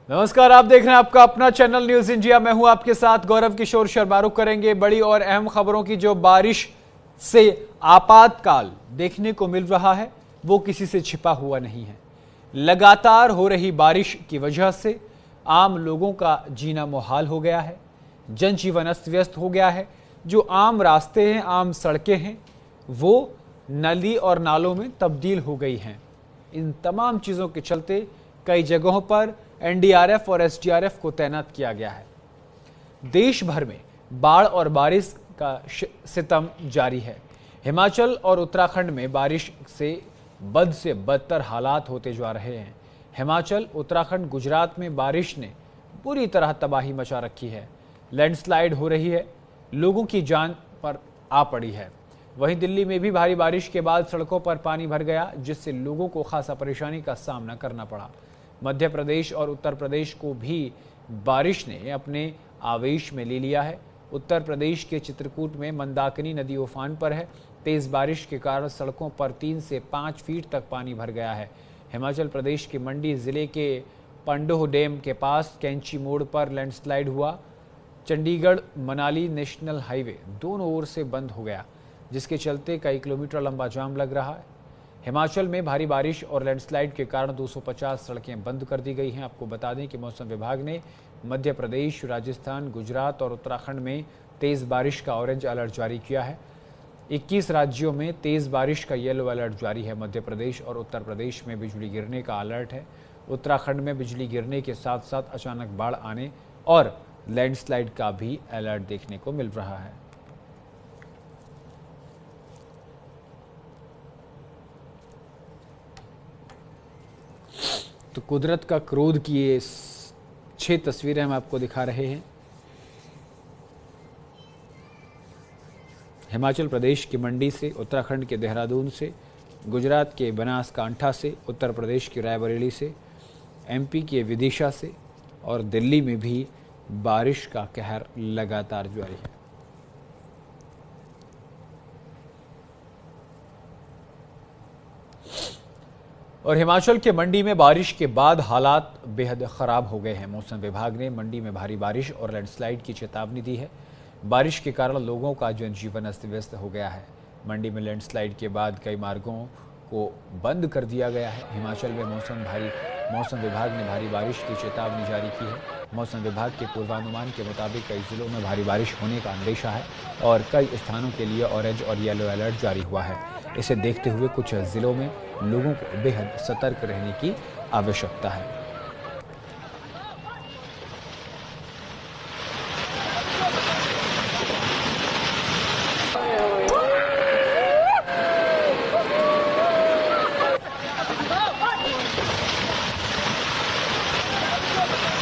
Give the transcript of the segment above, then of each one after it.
नमस्कार, आप देख रहे हैं आपका अपना चैनल न्यूज इंडिया। मैं हूं आपके साथ गौरव किशोर शर्मा। रुक करेंगे बड़ी और अहम खबरों की। जो बारिश से आपातकाल देखने को मिल रहा है वो किसी से छिपा हुआ नहीं है। लगातार हो रही बारिश की वजह से आम लोगों का जीना मुहाल हो गया है। जनजीवन अस्त व्यस्त हो गया है। जो आम रास्ते हैं, आम सड़कें हैं, वो नदी और नालों में तब्दील हो गई हैं। इन तमाम चीज़ों के चलते कई जगहों पर एनडीआरएफ और एसडीआरएफ को तैनात किया गया है। देश भर में बाढ़ और बारिश का सितम जारी है। हिमाचल और उत्तराखंड में बारिश से बदतर हालात होते जा रहे हैं। हिमाचल, उत्तराखंड, गुजरात में बारिश ने पूरी तरह तबाही मचा रखी है। लैंडस्लाइड हो रही है, लोगों की जान पर आ पड़ी है। वहीं दिल्ली में भी भारी बारिश के बाद सड़कों पर पानी भर गया, जिससे लोगों को खासा परेशानी का सामना करना पड़ा। मध्य प्रदेश और उत्तर प्रदेश को भी बारिश ने अपने आवेश में ले लिया है। उत्तर प्रदेश के चित्रकूट में मंदाकिनी नदी उफान पर है। तेज बारिश के कारण सड़कों पर 3 से 5 फीट तक पानी भर गया है। हिमाचल प्रदेश के मंडी जिले के पंडोह डैम के पास कैंची मोड़ पर लैंडस्लाइड हुआ। चंडीगढ़ मनाली नेशनल हाईवे दोनों ओर से बंद हो गया, जिसके चलते कई किलोमीटर लंबा जाम लग रहा है। हिमाचल में भारी बारिश और लैंडस्लाइड के कारण 250 सड़कें बंद कर दी गई हैं। आपको बता दें कि मौसम विभाग ने मध्य प्रदेश, राजस्थान, गुजरात और उत्तराखंड में तेज़ बारिश का ऑरेंज अलर्ट जारी किया है। 21 राज्यों में तेज़ बारिश का येलो अलर्ट जारी है। मध्य प्रदेश और उत्तर प्रदेश में बिजली गिरने का अलर्ट है। उत्तराखंड में बिजली गिरने के साथ साथ अचानक बाढ़ आने और लैंडस्लाइड का भी अलर्ट देखने को मिल रहा है। तो कुदरत का क्रोध की ये 6 तस्वीरें हम आपको दिखा रहे हैं। हिमाचल प्रदेश की मंडी से, उत्तराखंड के देहरादून से, गुजरात के बनासकांठा से, उत्तर प्रदेश की रायबरेली से, एमपी के विदिशा से और दिल्ली में भी बारिश का कहर लगातार जारी है। और हिमाचल के मंडी में बारिश के बाद हालात बेहद ख़राब हो गए हैं। मौसम विभाग ने मंडी में भारी बारिश और लैंडस्लाइड की चेतावनी दी है। बारिश के कारण लोगों का जनजीवन अस्त व्यस्त हो गया है। मंडी में लैंडस्लाइड के बाद कई मार्गों को बंद कर दिया गया है। हिमाचल में मौसम विभाग ने भारी बारिश की चेतावनी जारी की है। मौसम विभाग के पूर्वानुमान के मुताबिक कई जिलों में भारी बारिश होने का अंदेशा है और कई स्थानों के लिए ऑरेंज और येलो अलर्ट जारी हुआ है। इसे देखते हुए कुछ जिलों में लोगों को बेहद सतर्क रहने की आवश्यकता है।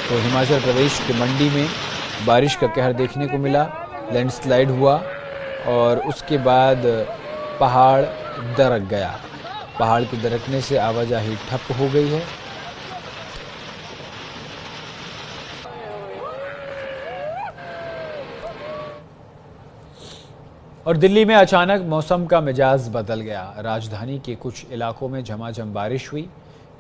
तो हिमाचल प्रदेश के मंडी में बारिश का कहर देखने को मिला। लैंडस्लाइड हुआ और उसके बाद पहाड़ दरक गया। पहाड़ के दरकने से आवाजाही ठप हो गई है। और दिल्ली में अचानक मौसम का मिजाज बदल गया। राजधानी के कुछ इलाकों में झमाझम बारिश हुई।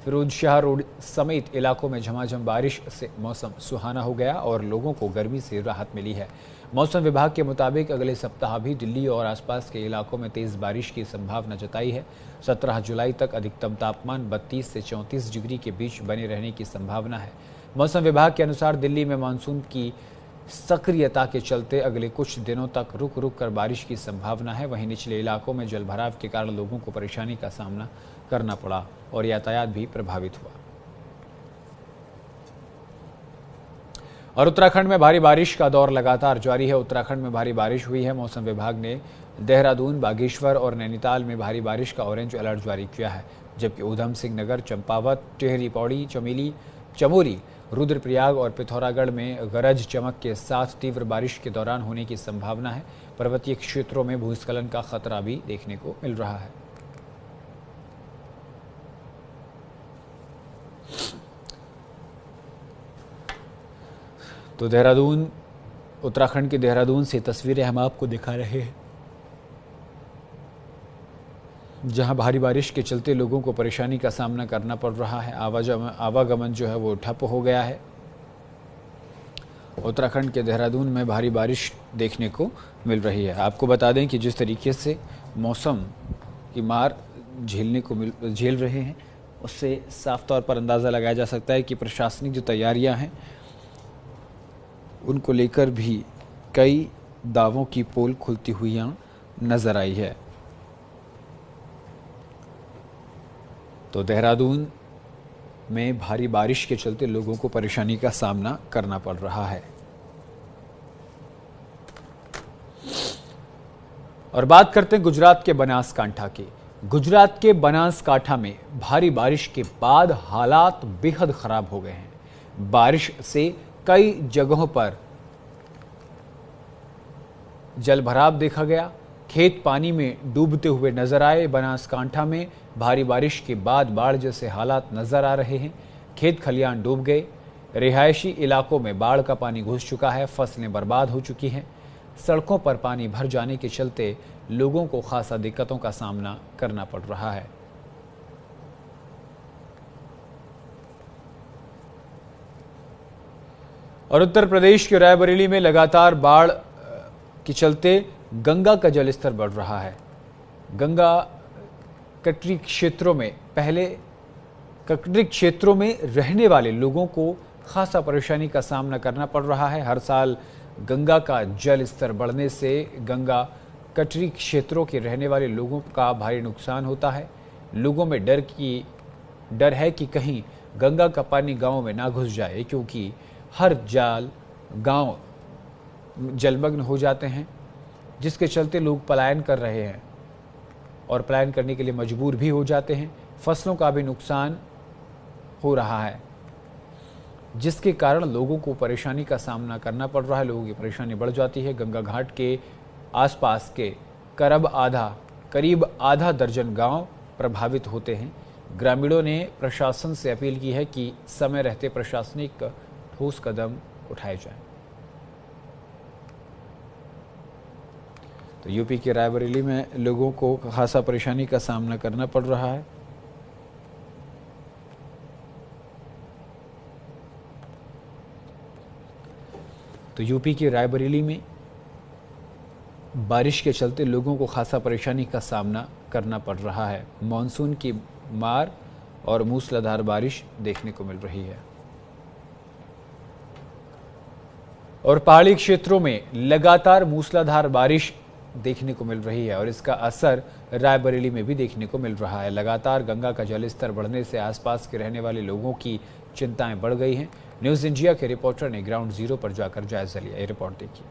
फिरोजशाह रोड समेत इलाकों में झमाझम बारिश से मौसम सुहाना हो गया और लोगों को गर्मी से राहत मिली है। मौसम विभाग के मुताबिक अगले सप्ताह भी दिल्ली और आसपास के इलाकों में तेज़ बारिश की संभावना जताई है। 17 जुलाई तक अधिकतम तापमान 32 से 34 डिग्री के बीच बने रहने की संभावना है। मौसम विभाग के अनुसार दिल्ली में मानसून की सक्रियता के चलते अगले कुछ दिनों तक रुक रुक कर बारिश की संभावना है। वहीं निचले इलाकों में जलभराव के कारण लोगों को परेशानी का सामना करना पड़ा और यातायात भी प्रभावित हुआ। और उत्तराखंड में भारी बारिश का दौर लगातार जारी है। उत्तराखंड में भारी बारिश हुई है। मौसम विभाग ने देहरादून, बागेश्वर और नैनीताल में भारी बारिश का ऑरेंज अलर्ट जारी किया है, जबकि ऊधम सिंह नगर, चंपावत, टिहरी पौड़ी, चमोली, रुद्रप्रयाग और पिथौरागढ़ में गरज चमक के साथ तीव्र बारिश के दौरान होने की संभावना है। पर्वतीय क्षेत्रों में भूस्खलन का खतरा भी देखने को मिल रहा है। तो देहरादून, उत्तराखंड के देहरादून से तस्वीरें हम आपको दिखा रहे हैं, जहां भारी बारिश के चलते लोगों को परेशानी का सामना करना पड़ रहा है। आवागमन जो है वो ठप हो गया है। उत्तराखंड के देहरादून में भारी बारिश देखने को मिल रही है। आपको बता दें कि जिस तरीके से मौसम की मार झेल रहे हैं, उससे साफ तौर पर अंदाज़ा लगाया जा सकता है कि प्रशासनिक जो तैयारियां हैं उनको लेकर भी कई दावों की पोल खुलती हुई यहाँ नजर आई है। तो देहरादून में भारी बारिश के चलते लोगों को परेशानी का सामना करना पड़ रहा है। और बात करते हैं गुजरात के बनासकांठा की। गुजरात के बनासकांठा में भारी बारिश के बाद हालात बेहद खराब हो गए हैं। बारिश से कई जगहों पर जलभराव देखा गया, खेत पानी में डूबते हुए नजर आए। बनासकांठा में भारी बारिश के बाद बाढ़ जैसे हालात नजर आ रहे हैं। खेत खलियान डूब गए, रिहायशी इलाकों में बाढ़ का पानी घुस चुका है, फसलें बर्बाद हो चुकी हैं। सड़कों पर पानी भर जाने के चलते लोगों को खासा दिक्कतों का सामना करना पड़ रहा है। और उत्तर प्रदेश के रायबरेली में लगातार बाढ़ के चलते गंगा का जलस्तर बढ़ रहा है। गंगा कटरी क्षेत्रों में रहने वाले लोगों को खासा परेशानी का सामना करना पड़ रहा है। हर साल गंगा का जल स्तर बढ़ने से गंगा कटरी क्षेत्रों के रहने वाले लोगों का भारी नुकसान होता है। लोगों में डर है कि कहीं गंगा का पानी गांव में ना घुस जाए, क्योंकि हर गांव जलमग्न हो जाते हैं, जिसके चलते लोग पलायन कर रहे हैं और पलायन करने के लिए मजबूर भी हो जाते हैं। फसलों का भी नुकसान हो रहा है, जिसके कारण लोगों को परेशानी का सामना करना पड़ रहा है। लोगों की परेशानी बढ़ जाती है। गंगा घाट के आसपास के करीब आधा दर्जन गांव प्रभावित होते हैं। ग्रामीणों ने प्रशासन से अपील की है कि समय रहते प्रशासनिक ठोस कदम उठाए जाएं। तो यूपी के रायबरेली में लोगों को खासा परेशानी का सामना करना पड़ रहा है। तो यूपी के रायबरेली में बारिश के चलते लोगों को खासा परेशानी का सामना करना पड़ रहा है। मानसून की मार और मूसलाधार बारिश देखने को मिल रही है और पहाड़ी क्षेत्रों में लगातार मूसलाधार बारिश देखने को मिल रही है और इसका असर रायबरेली में भी देखने को मिल रहा है। लगातार गंगा का जलस्तर बढ़ने से आसपास के रहने वाले लोगों की चिंताएं बढ़ गई हैं। न्यूज़ इंडिया के रिपोर्टर ने ग्राउंड जीरो पर जाकर जायजा लिया। ये रिपोर्ट देखिए।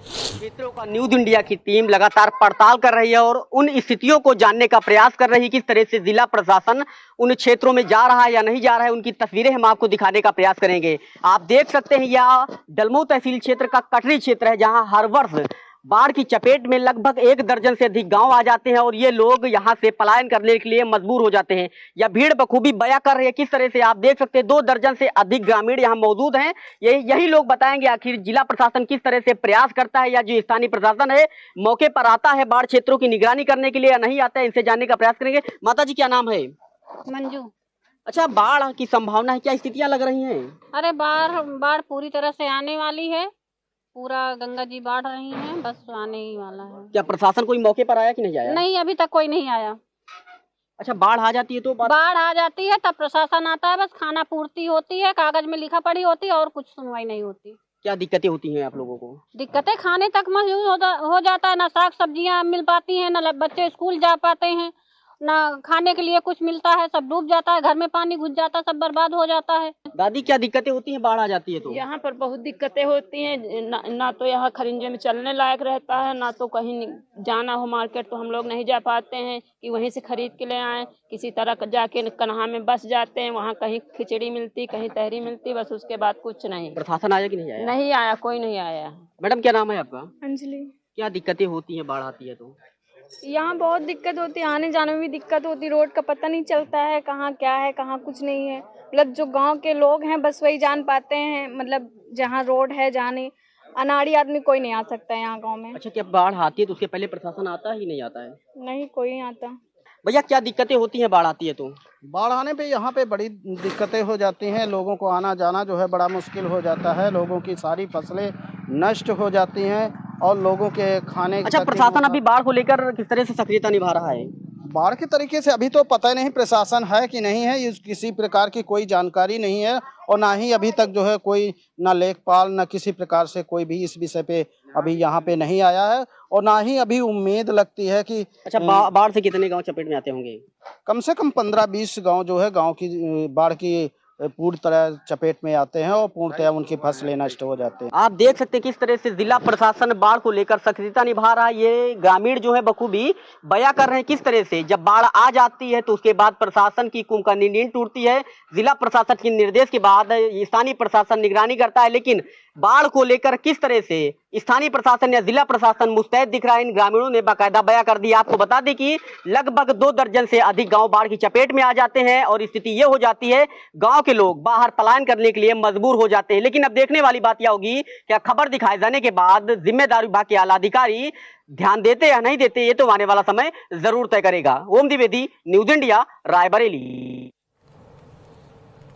क्षेत्रों का न्यूज़ इंडिया की टीम लगातार पड़ताल कर रही है और उन स्थितियों को जानने का प्रयास कर रही है किस तरह से जिला प्रशासन उन क्षेत्रों में जा रहा है या नहीं जा रहा है। उनकी तस्वीरें हम आपको दिखाने का प्रयास करेंगे। आप देख सकते हैं यह डलमऊ तहसील क्षेत्र का कटरी क्षेत्र है, जहां हर वर्ष बाढ़ की चपेट में लगभग 1 दर्जन से अधिक गांव आ जाते हैं और ये लोग यहां से पलायन करने के लिए मजबूर हो जाते हैं। यह भीड़ बखूबी बयां कर रही है किस तरह से। आप देख सकते हैं 2 दर्जन से अधिक ग्रामीण यहां मौजूद हैं। यही लोग बताएंगे आखिर जिला प्रशासन किस तरह से प्रयास करता है या जो स्थानीय प्रशासन है मौके पर आता है बाढ़ क्षेत्रों की निगरानी करने के लिए या नहीं आता है। इनसे जानने का प्रयास करेंगे। माता जी क्या नाम है? मंजू। अच्छा, बाढ़ की संभावना है, क्या स्थितियां लग रही हैं? अरे बाढ़ पूरी तरह से आने वाली है। पूरा गंगा जी बाढ़ रही हैं, बस आने ही वाला है। क्या प्रशासन कोई मौके पर आया कि नहीं आया? नहीं, अभी तक कोई नहीं आया। अच्छा, बाढ़ आ जाती है तो बाढ़ आ जाती है तब प्रशासन आता है, बस खाना पूर्ति होती है, कागज में लिखा पड़ी होती है और कुछ सुनवाई नहीं होती। क्या दिक्कतें होती हैं आप लोगों को? दिक्कतें खाने तक महसूस हो जाता है, ना साग सब्जियां मिल पाती हैं, ना बच्चे स्कूल जा पाते हैं, ना खाने के लिए कुछ मिलता है, सब डूब जाता है, घर में पानी घुस जाता है, सब बर्बाद हो जाता है। दादी क्या दिक्कतें होती हैं बाढ़ आ जाती है तो? यहाँ पर बहुत दिक्कतें होती हैं, ना तो यहाँ खरिंजे में चलने लायक रहता है, ना तो कहीं जाना हो मार्केट तो हम लोग नहीं जा पाते हैं कि वहीं से खरीद के ले आए। किसी तरह जाके कन्हा में बस जाते हैं, वहाँ कहीं खिचड़ी मिलती, कहीं तहरी मिलती, बस उसके बाद कुछ नहीं। प्रशासन आया कि नहीं आया? नहीं आया, कोई नहीं आया। मैडम क्या नाम है आपका? अंजलि। क्या दिक्कतें होती हैं बाढ़ आती है तो? यहाँ बहुत दिक्कत होती है, आने जाने में भी दिक्कत होती है, रोड का पता नहीं चलता है कहाँ क्या है कहाँ कुछ नहीं है। मतलब जो गांव के लोग हैं बस वही जान पाते हैं, मतलब जहाँ रोड है जहाँ नहीं, अनाड़ी आदमी कोई नहीं आ सकता है यहाँ गांव में। अच्छा, क्या बाढ़ आती है तो उसके पहले प्रशासन आता ही नहीं आता है? नहीं, कोई नहीं आता। भैया क्या दिक्कतें होती हैं बाढ़ आती है तो? बाढ़ आने पे यहाँ पे बड़ी दिक्कतें हो जाती हैं, लोगों को आना जाना जो है बड़ा मुश्किल हो जाता है, लोगों की सारी फसलें नष्ट हो जाती हैं और लोगों के खाने अच्छा, तक की प्रशासन अभी बाढ़ को लेकर किस तरह से सक्रियता निभा रहा है? बाढ़ के तरीके से अभी तो पता नहीं प्रशासन है कि नहीं है, इस किसी प्रकार की कोई जानकारी नहीं है और ना ही अभी तक जो है कोई ना लेखपाल ना किसी प्रकार से कोई भी इस विषय पे अभी यहाँ पे नहीं आया है और ना ही अभी उम्मीद लगती है कि अच्छा, बाढ़ से कितने गांव चपेट में आते होंगे? कम से कम 15-20 गांव जो है गांव की बाढ़ की पूरी तरह चपेट में आते हैं और पूर्णतः उनकी फसलें नष्ट हो जाते हैं। आप देख सकते हैं किस तरह से जिला प्रशासन बाढ़ को लेकर सक्रियता निभा रहा है। ये ग्रामीण जो है बखूबी बयां कर रहे हैं किस तरह से जब बाढ़ आ जाती है तो उसके बाद प्रशासन की कुंभकर्णी नींद टूटती है। जिला प्रशासन के निर्देश के बाद स्थानीय प्रशासन निगरानी करता है, लेकिन बाढ़ को लेकर किस तरह से स्थानीय प्रशासन या जिला प्रशासन मुस्तैद दिख रहा है, इन ग्रामीणों ने बाकायदा बयां कर दिया। आपको बता दें कि लगभग 2 दर्जन से अधिक गांव बाढ़ की चपेट में आ जाते हैं और स्थिति ये हो जाती है गांव के लोग बाहर पलायन करने के लिए मजबूर हो जाते हैं। लेकिन अब देखने वाली बात यह होगी क्या खबर दिखाए जाने के बाद जिम्मेदार विभाग के आला अधिकारी ध्यान देते या नहीं देते, ये तो आने वाला समय जरूर तय करेगा। ओम द्विवेदी, न्यूज इंडिया, रायबरेली।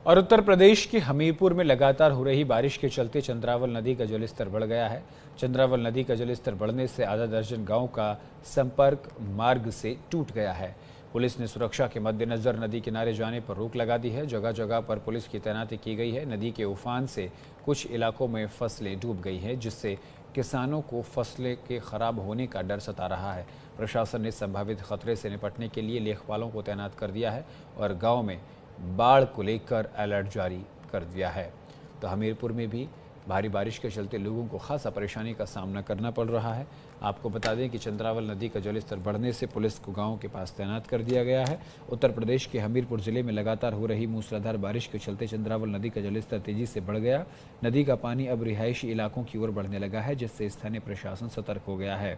और उत्तर प्रदेश के हमीरपुर में लगातार हो रही बारिश के चलते चंद्रावल नदी का जलस्तर बढ़ गया है। चंद्रावल नदी का जलस्तर बढ़ने से आधा दर्जन गांव का संपर्क मार्ग से टूट गया है। पुलिस ने सुरक्षा के मद्देनजर नदी किनारे जाने पर रोक लगा दी है। जगह जगह पर पुलिस की तैनाती की गई है। नदी के उफान से कुछ इलाकों में फसलें डूब गई हैं, जिससे किसानों को फसलें के खराब होने का डर सता रहा है। प्रशासन ने संभावित खतरे से निपटने के लिए लेखपालों को तैनात कर दिया है और गाँव में बाढ़ को लेकर अलर्ट जारी कर दिया है। तो हमीरपुर में भी भारी बारिश के चलते लोगों को खासा परेशानी का सामना करना पड़ रहा है। आपको बता दें कि चंद्रावल नदी का जलस्तर बढ़ने से पुलिस को गांव के पास तैनात कर दिया गया है। उत्तर प्रदेश के हमीरपुर जिले में लगातार हो रही मूसलाधार बारिश के चलते चंद्रावल नदी का जलस्तर तेजी से बढ़ गया। नदी का पानी अब रिहायशी इलाकों की ओर बढ़ने लगा है, जिससे स्थानीय प्रशासन सतर्क हो गया है।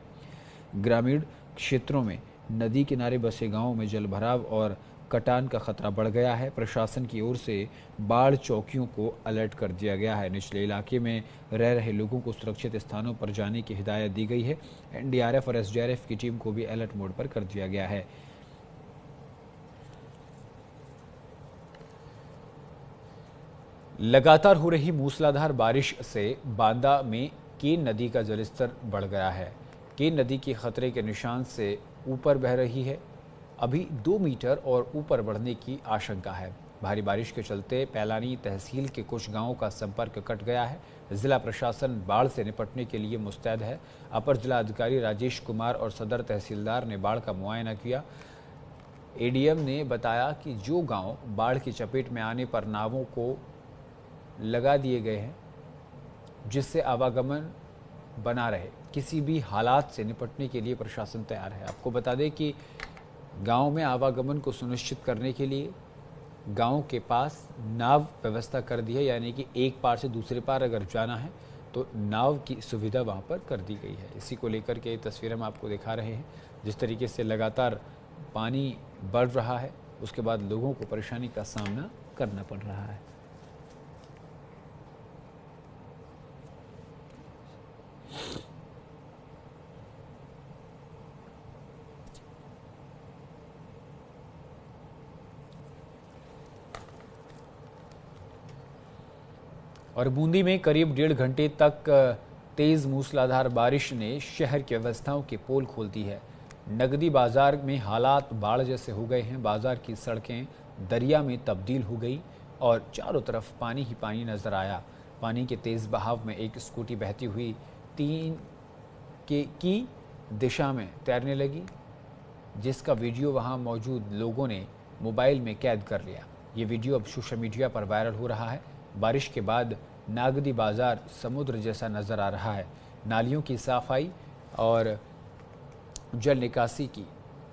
ग्रामीण क्षेत्रों में नदी किनारे बसे गाँवों में जलभराव और कटान का खतरा बढ़ गया है। प्रशासन की ओर से बाढ़ चौकियों को अलर्ट कर दिया गया है। निचले इलाके में रह रहे लोगों को सुरक्षित स्थानों पर जाने की हिदायत दी गई है। एनडीआरएफ और एसडीआरएफ की टीम को भी अलर्ट मोड पर कर दिया गया है। लगातार हो रही मूसलाधार बारिश से बांदा में केन नदी का जलस्तर बढ़ गया है। केन नदी की खतरे के निशान से ऊपर बह रही है। अभी 2 मीटर और ऊपर बढ़ने की आशंका है। भारी बारिश के चलते पैलानी तहसील के कुछ गांवों का संपर्क कट गया है। जिला प्रशासन बाढ़ से निपटने के लिए मुस्तैद है। अपर जिला अधिकारी राजेश कुमार और सदर तहसीलदार ने बाढ़ का मुआयना किया। एडीएम ने बताया कि जो गांव बाढ़ की चपेट में आने पर नावों को लगा दिए गए हैं, जिससे आवागमन बना रहे, किसी भी हालात से निपटने के लिए प्रशासन तैयार है। आपको बता दें कि गांव में आवागमन को सुनिश्चित करने के लिए गांव के पास नाव व्यवस्था कर दी है, यानी कि एक पार से दूसरे पार अगर जाना है तो नाव की सुविधा वहां पर कर दी गई है। इसी को लेकर के तस्वीर हम आपको दिखा रहे हैं। जिस तरीके से लगातार पानी बढ़ रहा है, उसके बाद लोगों को परेशानी का सामना करना पड़ रहा है। और बूंदी में करीब 1.5 घंटे तक तेज मूसलाधार बारिश ने शहर की व्यवस्थाओं की पोल खोल दी है। नगदी बाजार में हालात बाढ़ जैसे हो गए हैं। बाजार की सड़कें दरिया में तब्दील हो गई और चारों तरफ पानी ही पानी नजर आया। पानी के तेज बहाव में एक स्कूटी बहती हुई 3 की दिशा में तैरने लगी, जिसका वीडियो वहां मौजूद लोगों ने मोबाइल में कैद कर लिया। ये वीडियो अब सोशल मीडिया पर वायरल हो रहा है। बारिश के बाद नागदी बाजार समुद्र जैसा नजर आ रहा है। नालियों की सफाई और जल निकासी की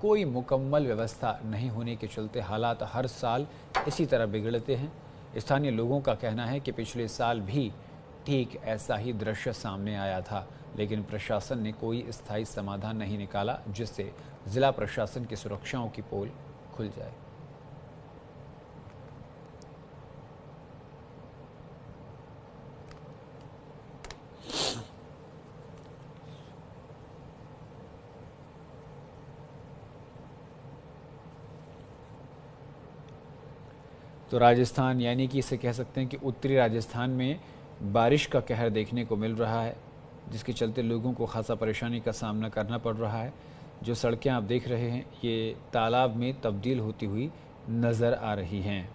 कोई मुकम्मल व्यवस्था नहीं होने के चलते हालात हर साल इसी तरह बिगड़ते हैं। स्थानीय लोगों का कहना है कि पिछले साल भी ठीक ऐसा ही दृश्य सामने आया था, लेकिन प्रशासन ने कोई स्थायी समाधान नहीं निकाला, जिससे जिला प्रशासन की सुरक्षाओं की पोल खुल जाए। तो राजस्थान यानी कि इसे कह सकते हैं कि उत्तरी राजस्थान में बारिश का कहर देखने को मिल रहा है, जिसके चलते लोगों को खासा परेशानी का सामना करना पड़ रहा है। जो सड़कें आप देख रहे हैं ये तालाब में तब्दील होती हुई नज़र आ रही हैं।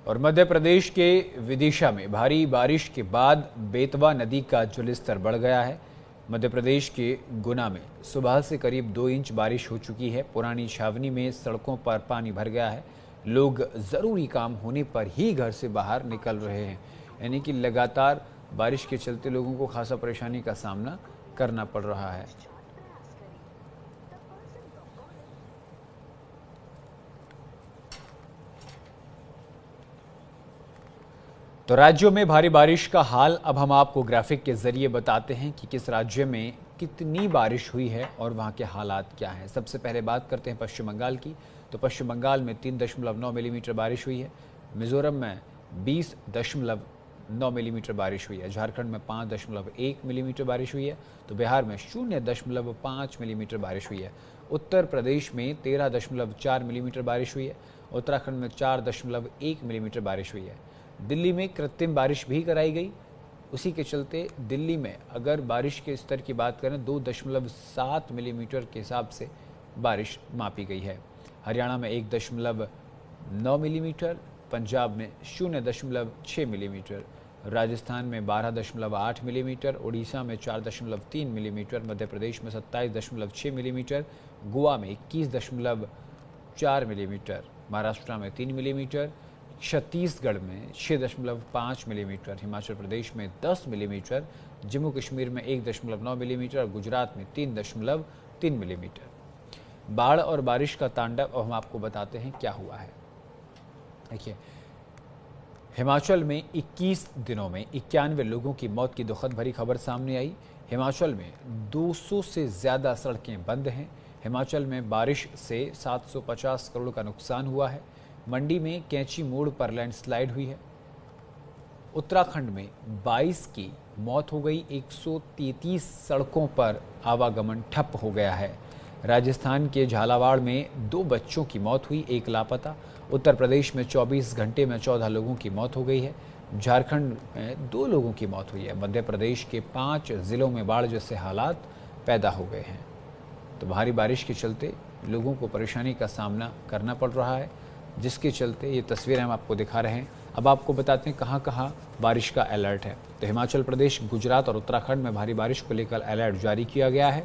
और मध्य प्रदेश के विदिशा में भारी बारिश के बाद बेतवा नदी का जलस्तर बढ़ गया है। मध्य प्रदेश के गुना में सुबह से करीब 2 इंच बारिश हो चुकी है। पुरानी छावनी में सड़कों पर पानी भर गया है। लोग ज़रूरी काम होने पर ही घर से बाहर निकल रहे हैं, यानी कि लगातार बारिश के चलते लोगों को खासा परेशानी का सामना करना पड़ रहा है। तो राज्यों में भारी बारिश का हाल अब हम आपको ग्राफिक के जरिए बताते हैं कि किस राज्य में कितनी बारिश हुई है और वहां के हालात क्या हैं। सबसे पहले बात करते हैं पश्चिम बंगाल की। तो पश्चिम बंगाल में 3.9 मिलीमीटर बारिश हुई है। मिजोरम में 20.9 मिलीमीटर बारिश हुई है। झारखंड में 5.1 मिलीमीटर बारिश हुई है। तो बिहार में 0.5 मिलीमीटर बारिश हुई है। उत्तर प्रदेश में 13.4 मिलीमीटर बारिश हुई है। उत्तराखंड में 4.1 मिलीमीटर बारिश हुई है। दिल्ली में कृत्रिम बारिश भी कराई गई। उसी के चलते दिल्ली में अगर बारिश के स्तर की बात करें 2.7 मिलीमीटर के हिसाब से बारिश मापी गई है। हरियाणा में 1.9 मिलीमीटर, पंजाब में 0.6 मिलीमीटर, राजस्थान में 12.8 मिलीमीटर, उड़ीसा में 4.3 मिलीमीटर, मध्य प्रदेश में 27.6 मिलीमीटर, गोवा में 21.4 मिलीमीटर, महाराष्ट्र में 3 मिलीमीटर, छत्तीसगढ़ में 6.5 मिलीमीटर, हिमाचल प्रदेश में 10 मिलीमीटर, जम्मू कश्मीर में 1.9 मिलीमीटर और गुजरात में 3.3 मिलीमीटर। बाढ़ और बारिश का तांडव हम आपको बताते हैं क्या हुआ है। देखिए, हिमाचल में 21 दिनों में 91 लोगों की मौत की दुखद भरी खबर सामने आई। हिमाचल में 200 से ज़्यादा सड़कें बंद हैं। हिमाचल में बारिश से 750 करोड़ का नुकसान हुआ है। मंडी में कैंची मोड़ पर लैंडस्लाइड हुई है। उत्तराखंड में 22 की मौत हो गई। 133 सड़कों पर आवागमन ठप हो गया है। राजस्थान के झालावाड़ में 2 बच्चों की मौत हुई, 1 लापता। उत्तर प्रदेश में 24 घंटे में 14 लोगों की मौत हो गई है। झारखंड में 2 लोगों की मौत हुई है। मध्य प्रदेश के 5 जिलों में बाढ़ जैसे हालात पैदा हो गए हैं। तो भारी बारिश के चलते लोगों को परेशानी का सामना करना पड़ रहा है, जिसके चलते ये तस्वीरें हम आपको दिखा रहे हैं। अब आपको बताते हैं कहाँ कहाँ बारिश का अलर्ट है। तो हिमाचल प्रदेश, गुजरात और उत्तराखंड में भारी बारिश को लेकर अलर्ट जारी किया गया है।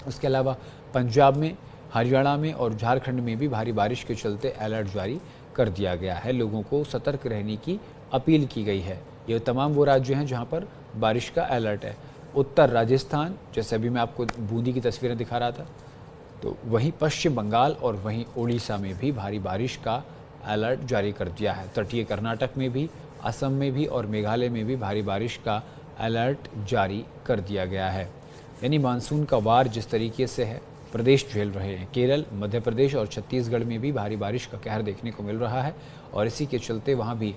उसके अलावा पंजाब में, हरियाणा में और झारखंड में भी भारी बारिश के चलते अलर्ट जारी कर दिया गया है। लोगों को सतर्क रहने की अपील की गई है। ये तमाम वो राज्य हैं जहाँ पर बारिश का अलर्ट है। उत्तर राजस्थान, जैसे अभी मैं आपको बूंदी की तस्वीरें दिखा रहा था, तो वहीं पश्चिम बंगाल और वहीं उड़ीसा में भी भारी बारिश का अलर्ट जारी कर दिया है। तटीय कर्नाटक में भी, असम में भी और मेघालय में भी भारी बारिश का अलर्ट जारी कर दिया गया है। यानी मानसून का वार जिस तरीके से है प्रदेश झेल रहे हैं। केरल, मध्य प्रदेश और छत्तीसगढ़ में भी भारी बारिश का कहर देखने को मिल रहा है और इसी के चलते वहाँ भी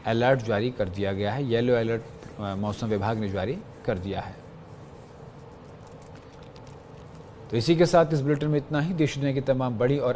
अलर्ट जारी कर दिया गया है। येलो अलर्ट मौसम विभाग ने जारी कर दिया है। तो इसी के साथ इस बुलेटिन में इतना ही। देश दुनिया की तमाम बड़ी और